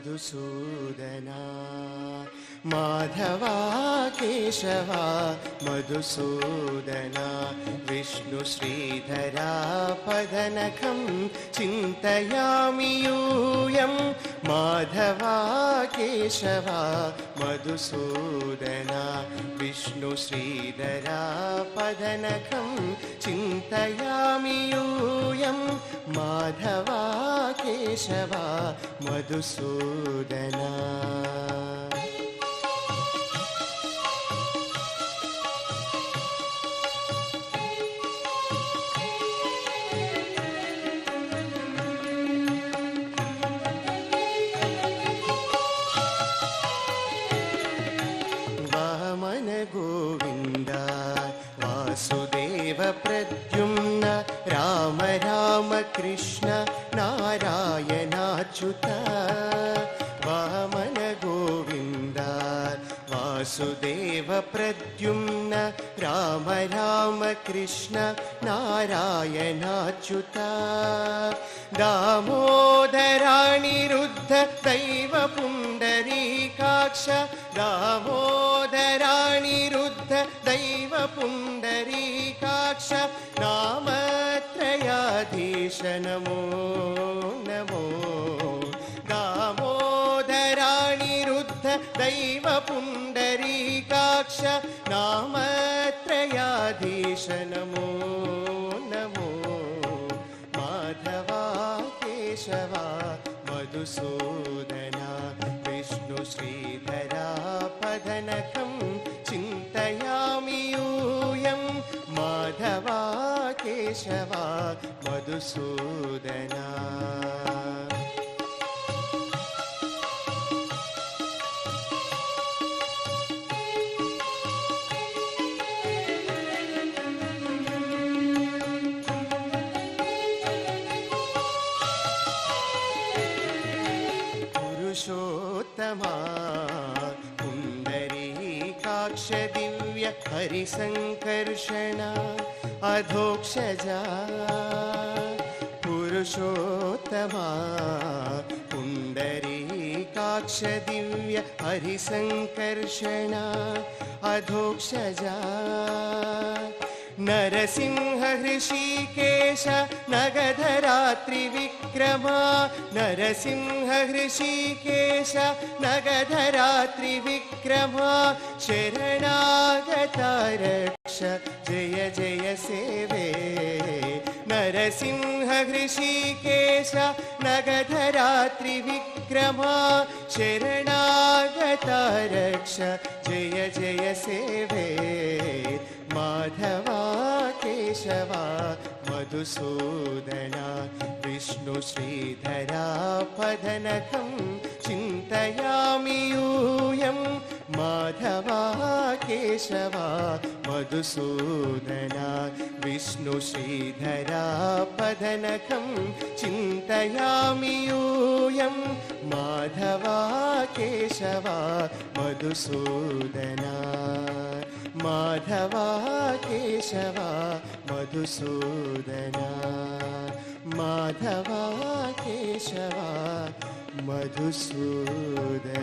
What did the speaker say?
मधुसूदना माधवा केशवा मधुसूदना विष्णु श्रीधरा पदनखं चिन्तयामि यूयं माधवा केशवा मधुसूदना विष्णु श्रीधरा पदनखं चिन्तयामि यूयं माधवा केशवा मधुसूदना वामन गोविन्द वासुदेव प्रद्युम्न राम राम कृष्ण नारायणाच्युत वामन गोविन्द वासुदेव प्रद्युम्न राम राम कृष्ण नारायणाच्युत दामोदरानिरुद्ध दैव पुण्डरीकाक्ष दामोदरानिरुद्ध दैव पुण्डरीकाक्ष नामत्रयाधीश नमो नमो दामोदरानिरुद्ध दैव पुण्डरीकाक्ष नामत्रयाधीश नमो नमो माधवा केशवा मधुसूदना विष्णु श्रीधरा पदनखं चिन्तयामि यूयं माधवा केशवा मधुसूदना पुरुषोत्तमा पुण्डरीकाक्ष दिव्य हरिसंकर्षण अधोक्षजा पुरुषोत्तमा पुण्डरीकाक्ष दिव्य हरिसंकर्षण अधोक्षजा नरसिंह हृषीकेश नगधरा त्रिविक्रमा नरसिंह हृषीकेश नगधरा त्रिविक्रमा शरणागता रक्ष जय जय सेवे नरसिंह हृषीकेश नगधरा त्रिविक्रमा शरणागता रक्ष जय जय सेवे माधवा केशवा मधुसूदना विष्णु श्रीधरा पदनखं चिन्तयामि यूयं माधवा केशवा मधुसूदना विष्णु श्रीधरा पदनखं चिन्तयामि यूयं माधवा केशवा मधुसूदना माधवा केशवा मधुसूदना माधवा केशवा मधुसूदना।